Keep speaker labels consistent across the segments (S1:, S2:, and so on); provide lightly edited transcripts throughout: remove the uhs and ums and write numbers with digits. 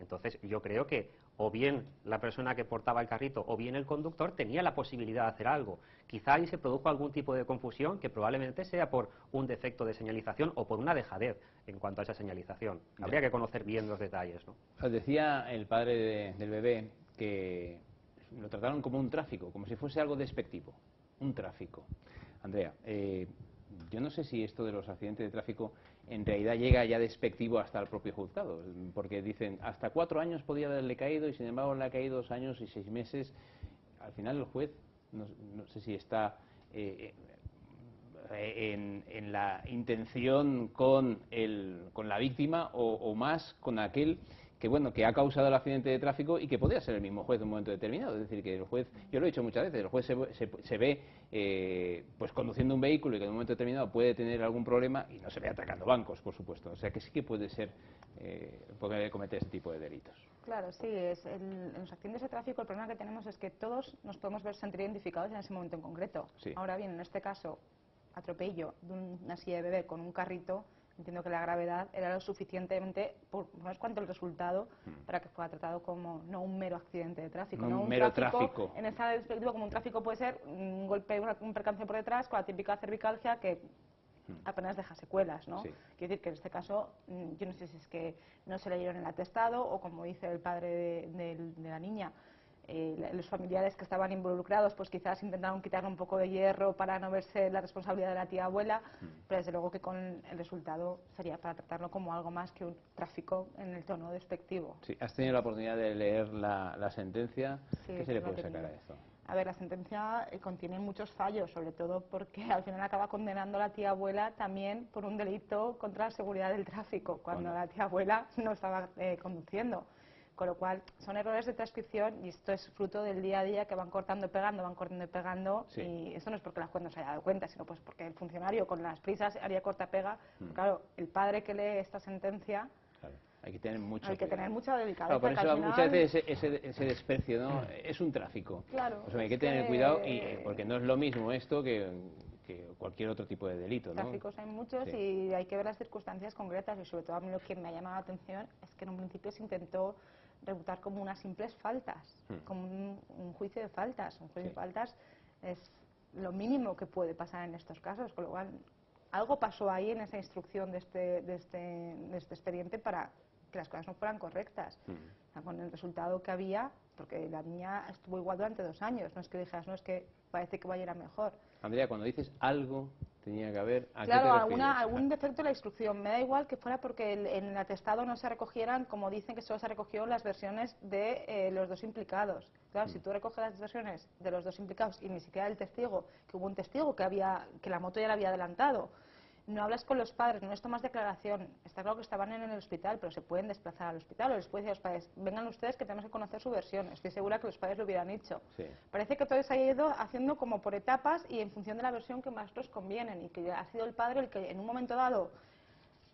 S1: Entonces yo creo que o bien la persona que portaba el carrito o bien el conductor tenía la posibilidad de hacer algo. Quizá ahí se produjo algún tipo de confusión que probablemente sea por un defecto de señalización o por una dejadez en cuanto a esa señalización. Habría que conocer bien los detalles, ¿no?
S2: Decía el padre del bebé que lo trataron como un tráfico, como si fuese algo despectivo, un tráfico. Andrea, yo no sé si esto de los accidentes de tráfico en realidad llega ya despectivo hasta el propio juzgado, porque dicen hasta 4 años podía haberle caído y sin embargo le ha caído 2 años y 6 meses. Al final el juez, no sé si está en la intención con la víctima o más con aquel que bueno, que ha causado el accidente de tráfico y que podría ser el mismo juez en un momento determinado. Es decir, que el juez, yo lo he dicho muchas veces, el juez se ve pues conduciendo un vehículo y que en un momento determinado puede tener algún problema y no se ve atacando bancos, por supuesto. O sea que sí que puede ser, poder cometer este tipo de delitos.
S3: Claro, sí, en los accidentes de tráfico el problema que tenemos es que todos nos podemos sentir identificados en ese momento en concreto.
S2: Sí.
S3: Ahora bien, en este caso, atropello de una silla de bebé con un carrito, entiendo que la gravedad era lo suficientemente, no es cuanto el resultado, para que fuera tratado como no un mero accidente de tráfico.
S2: No
S3: no
S2: un mero tráfico.
S3: En esa perspectiva, como un tráfico puede ser un golpe, un percance por detrás con la típica cervicalgia que apenas deja secuelas, ¿no?
S2: Sí.
S3: Quiere decir que en este caso, yo no sé si es que no se leyeron el atestado o como dice el padre de la niña, los familiares que estaban involucrados pues quizás intentaron quitarle un poco de hierro para no verse la responsabilidad de la tía abuela, pero desde luego que con el resultado sería para tratarlo como algo más que un tráfico en el tono despectivo.
S2: Sí. ¿Has tenido la oportunidad de leer la sentencia?
S3: Sí,
S2: ¿Qué se le
S3: lo he
S2: puede sacar
S3: tenido.
S2: a esto?
S3: A ver, la sentencia contiene muchos fallos, sobre todo porque al final acaba condenando a la tía abuela también por un delito contra la seguridad del tráfico, cuando la tía abuela no estaba conduciendo. Con lo cual, son errores de transcripción y esto es fruto del día a día que van cortando y pegando,
S2: Sí.
S3: y esto no es porque la juez no se haya dado cuenta, sino pues porque el funcionario con las prisas haría corta-pega. Claro, el padre que lee esta sentencia...
S2: Claro. Hay que tener mucho
S3: Hay que
S2: cuidado.
S3: tener mucha delicadeza.
S2: Claro, por
S3: que al
S2: eso
S3: final...
S2: muchas veces ese desprecio, ¿no? Es un tráfico.
S3: Claro,
S2: O sea, hay
S3: es
S2: que tener cuidado porque no es lo mismo esto que cualquier otro tipo de delito, ¿no?
S3: Tráficos hay muchos,
S2: Sí.
S3: y hay que ver las circunstancias concretas, y sobre todo a mí lo que me ha llamado la atención es que en un principio se intentó rebutar como unas simples faltas, como un juicio de faltas. Un juicio de faltas es lo mínimo que puede pasar en estos casos, con lo cual algo pasó ahí en esa instrucción de este expediente para que las cosas no fueran correctas. O sea, con el resultado que había, porque la niña estuvo igual durante 2 años, no es que dijeras, no, es que parece que va a ir a mejor.
S2: Andrea, cuando dices algo tenía que haber, ¿a
S3: Claro,
S2: qué te refieres?
S3: algún defecto en la instrucción. Me da igual que fuera porque en el atestado no se recogieran, como dicen que solo se recogió, las versiones de los dos implicados. Claro, si tú recoges las versiones de los dos implicados y ni siquiera el testigo, que hubo un testigo que la moto ya la había adelantado, no hablas con los padres, no les tomas declaración. Está claro que estaban en el hospital, pero se pueden desplazar al hospital, o les puedes decir a los padres, vengan ustedes que tenemos que conocer su versión. Estoy segura que los padres lo hubieran hecho.
S2: Sí.
S3: Parece que todo se ha ido haciendo como por etapas y en función de la versión que más nos convienen, y que ha sido el padre el que en un momento dado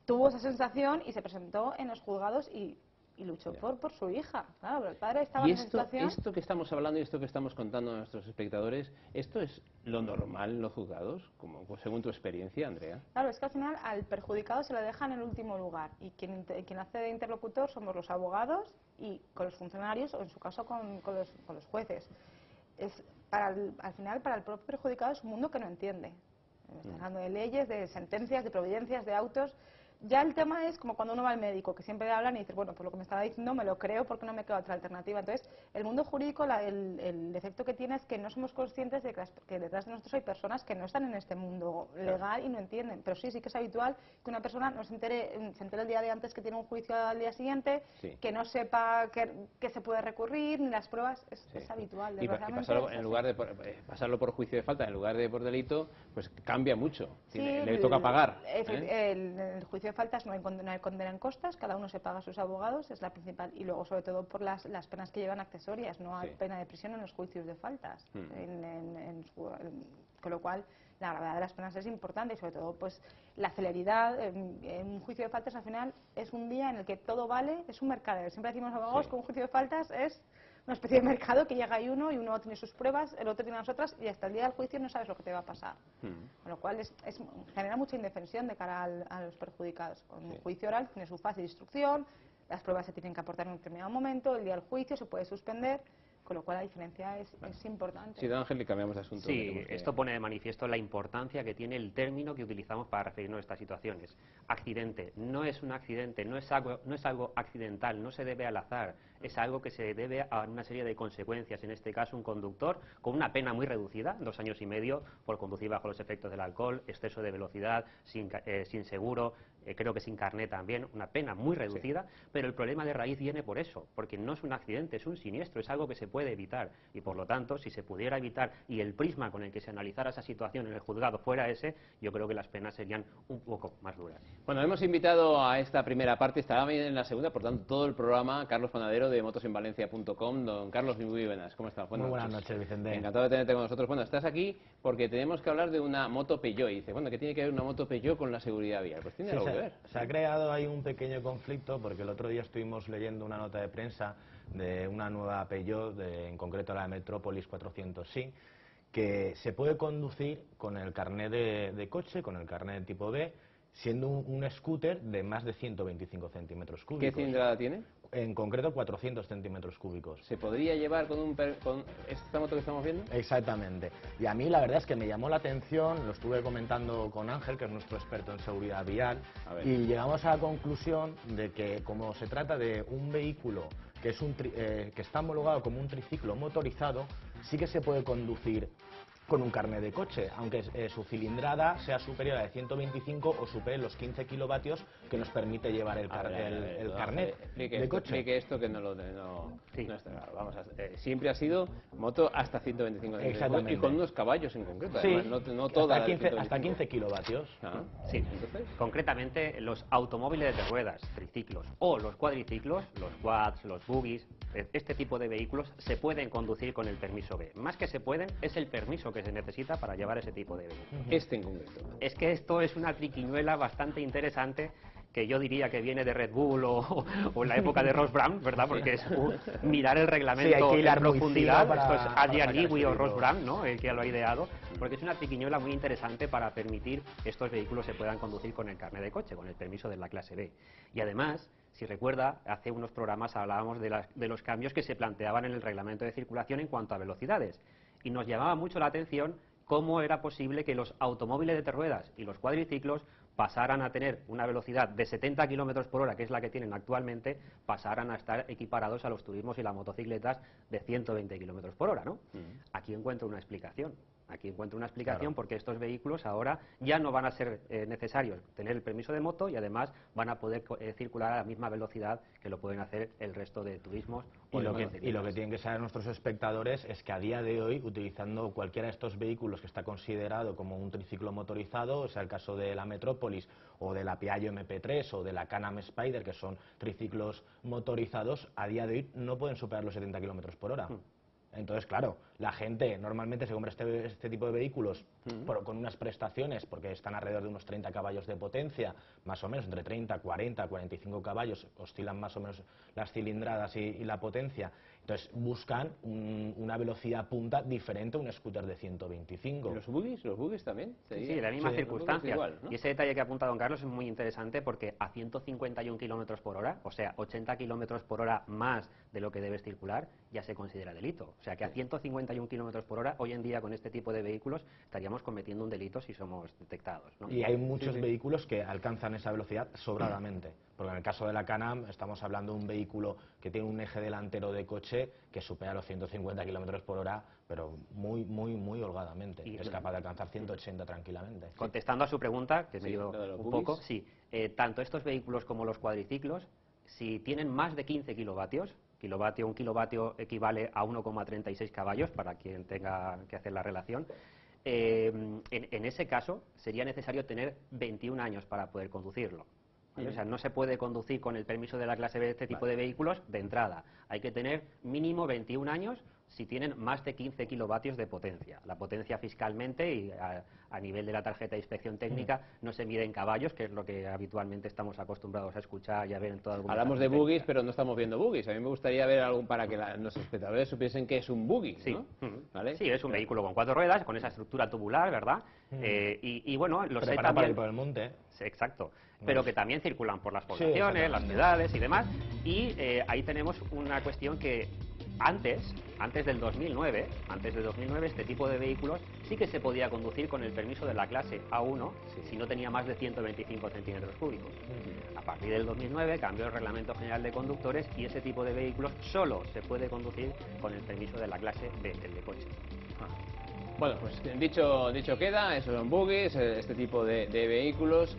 S3: tuvo esa sensación y se presentó en los juzgados y luchó por su hija. Claro, pero el padre estaba
S2: Y
S3: en esa situación.
S2: esto que estamos hablando y esto que estamos contando a nuestros espectadores, ¿esto es lo normal en los juzgados, como según tu experiencia, Andrea?
S3: Claro, es que al final al perjudicado se le deja en el último lugar, y quien hace de interlocutor somos los abogados y con los funcionarios, o en su caso con los jueces. Al final, para el propio perjudicado es un mundo que no entiende. Estamos hablando de leyes, de sentencias, de providencias, de autos. Ya el tema es como cuando uno va al médico, que siempre le hablan y dice, bueno, pues lo que me estaba diciendo me lo creo porque no me queda otra alternativa. Entonces, el mundo jurídico, el defecto que tiene es que no somos conscientes de que detrás de nosotros hay personas que no están en este mundo legal y no entienden. Pero sí que es habitual que una persona no se entere el día de antes que tiene un juicio al día siguiente, que no sepa que se puede recurrir, ni las pruebas. Es habitual, desgraciadamente.
S2: Y pasarlo, en lugar de pasarlo por juicio de falta, en lugar de por delito, pues cambia mucho.
S3: Sí,
S2: le toca pagar.
S3: El juicio de faltas no hay condena en costas, cada uno se paga a sus abogados, es la principal, y luego sobre todo por las penas que llevan accesorias, no hay pena de prisión en los juicios de faltas, con lo cual la gravedad de las penas es importante, y sobre todo pues la celeridad. En un juicio de faltas al final es un día en el que todo vale, es un mercado. Siempre decimos los abogados que un juicio de faltas es una especie de mercado, que llega ahí uno y uno tiene sus pruebas, el otro tiene las otras, y hasta el día del juicio no sabes lo que te va a pasar. Con lo cual genera mucha indefensión de cara a los perjudicados. Con un juicio oral tiene su fase de instrucción, las pruebas se tienen que aportar en un determinado momento, el día del juicio se puede suspender, con lo cual la diferencia es importante.
S2: Sí, don Ángel, y cambiamos de asunto.
S1: Sí, esto pone de manifiesto la importancia que tiene el término que utilizamos para referirnos a estas situaciones. Accidente no es un accidente, no es algo accidental, no se debe al azar, es algo que se debe a una serie de consecuencias. En este caso, un conductor con una pena muy reducida, 2 años y medio, por conducir bajo los efectos del alcohol, exceso de velocidad, sin seguro, creo que sin carné también, una pena muy reducida, sí. Pero el problema de raíz viene por eso, porque no es un accidente, es un siniestro, es algo que se puede evitar, y por lo tanto, si se pudiera evitar y el prisma con el que se analizara esa situación en el juzgado fuera ese, yo creo que las penas serían un poco más duras.
S2: Bueno, hemos invitado a esta primera parte, estará bien en la segunda, por tanto, todo el programa, Carlos Panadero de motosenvalencia.com. Don Carlos, muy buenas, ¿cómo estás?
S4: Muy buenas noches, Vicente.
S2: Encantado de tenerte con nosotros. Bueno, estás aquí porque tenemos que hablar de una moto Peugeot, y dice, bueno, ¿qué tiene que ver una moto Peugeot con la seguridad vial? Pues tiene algo que ver.
S4: Se ha creado ahí un pequeño conflicto porque el otro día estuvimos leyendo una nota de prensa de una nueva Peugeot, en concreto la Metrópolis 400i, que se puede conducir con el carnet de coche, con el carnet de tipo B, siendo un scooter de más de 125 centímetros cúbicos.
S2: ¿Qué cilindrada tiene?
S4: En concreto 400 centímetros cúbicos.
S2: ¿Se podría llevar con esta moto que estamos viendo?
S4: Exactamente. Y a mí la verdad es que me llamó la atención, lo estuve comentando con Ángel, que es nuestro experto en seguridad vial, y llegamos a la conclusión de que como se trata de un vehículo que, que está homologado como un triciclo motorizado, sí que se puede conducir con un carnet de coche, aunque su cilindrada sea superior a de 125 o supere los 15 kilovatios que nos permite llevar el carnet de coche.
S2: Explique esto que no está claro. Vamos siempre ha sido moto hasta 125
S4: Exactamente.
S2: Y con unos caballos en concreto.
S4: Sí,
S2: además, no toda
S4: hasta 15 kilovatios.
S1: Sí, entonces, concretamente los automóviles de ruedas, triciclos o los cuadriciclos, los quads, los buggies, este tipo de vehículos se pueden conducir con el permiso B. Más que se pueden, es el permiso que se necesita para llevar ese tipo de vehículos.
S2: Este en concreto.
S1: Es que esto es una triquiñuela bastante interesante, que yo diría que viene de Red Bull o en la época de Ross Brown, ¿verdad? Porque es mirar el reglamento en profundidad. Esto es Adrian Newey o Ross Brown, ¿no? El que lo ha ideado, porque es una triquiñuela muy interesante para permitir que estos vehículos se puedan conducir con el carnet de coche, con el permiso de la clase B. Y además, si recuerda, hace unos programas hablábamos de los cambios que se planteaban en el reglamento de circulación en cuanto a velocidades. Y nos llamaba mucho la atención cómo era posible que los automóviles de ruedas y los cuadriciclos pasaran a tener una velocidad de 70 km por hora, que es la que tienen actualmente, pasaran a estar equiparados a los turismos y las motocicletas de 120 km por hora, ¿no? Aquí encuentro una explicación. Aquí encuentro una explicación, porque estos vehículos ahora ya no van a ser necesarios tener el permiso de moto y además van a poder circular a la misma velocidad que lo pueden hacer el resto de turismos.
S4: Y lo que tienen que saber nuestros espectadores es que a día de hoy, utilizando cualquiera de estos vehículos que está considerado como un triciclo motorizado, sea el caso de la Metrópolis o de la Piaggio MP3 o de la Can-Am Spyder, que son triciclos motorizados, a día de hoy no pueden superar los 70 km por hora. Entonces, claro, la gente normalmente se compra este tipo de vehículos con unas prestaciones, porque están alrededor de unos 30 caballos de potencia, más o menos, entre 30, 40, 45 caballos, oscilan más o menos las cilindradas y la potencia. Entonces, buscan una velocidad punta diferente a un scooter de 125.
S2: ¿Y los buggies también?
S1: Sí, la misma circunstancia.
S2: Igual, ¿no?
S1: Y ese detalle que ha apuntado don Carlos es muy interesante, porque a 151 km por hora, o sea, 80 km por hora más de lo que debes circular, ya se considera delito. O sea que a 151 km por hora, hoy en día con este tipo de vehículos, estaríamos cometiendo un delito si somos detectados, ¿no?
S4: Y hay muchos vehículos que alcanzan esa velocidad sobradamente. Porque en el caso de la Can-Am estamos hablando de un vehículo que tiene un eje delantero de coche que supera los 150 km por hora, pero muy holgadamente. Y es capaz de alcanzar 180 tranquilamente.
S1: Contestando a su pregunta, que me dio un poco, sí, tanto estos vehículos como los cuadriciclos, si tienen más de 15 kilovatios, un kilovatio equivale a 1,36 caballos, para quien tenga que hacer la relación, en ese caso sería necesario tener 21 años para poder conducirlo. ¿Vale? O sea, no se puede conducir con el permiso de la clase B este tipo de vehículos de entrada. Hay que tener mínimo 21 años si tienen más de 15 kilovatios de potencia. La potencia fiscalmente y a nivel de la tarjeta de inspección técnica no se mide en caballos, que es lo que habitualmente estamos acostumbrados a escuchar y a ver en toda alguna.
S2: Hablamos de buggies, pero no estamos viendo buggies. A mí me gustaría ver algo para que los espectadores supiesen que es un buggy,
S1: Sí,
S2: ¿no? ¿Vale?
S1: sí, es un vehículo con 4 ruedas, con esa estructura tubular, ¿verdad? Y bueno, los hay
S4: Preparado para
S1: también.
S4: ir por el monte.
S1: Sí, exacto, pero que también circulan por las
S4: Sí,
S1: poblaciones, las
S4: exactamente.
S1: ciudades y demás. Y ahí tenemos una cuestión que antes del 2009, este tipo de vehículos sí que se podía conducir con el permiso de la clase A1 si no tenía más de 125 centímetros cúbicos. A partir del 2009 cambió el Reglamento General de Conductores y ese tipo de vehículos solo se puede conducir con el permiso de la clase B, el de coche.
S2: Bueno, pues dicho queda, esos son buggies, este tipo de vehículos.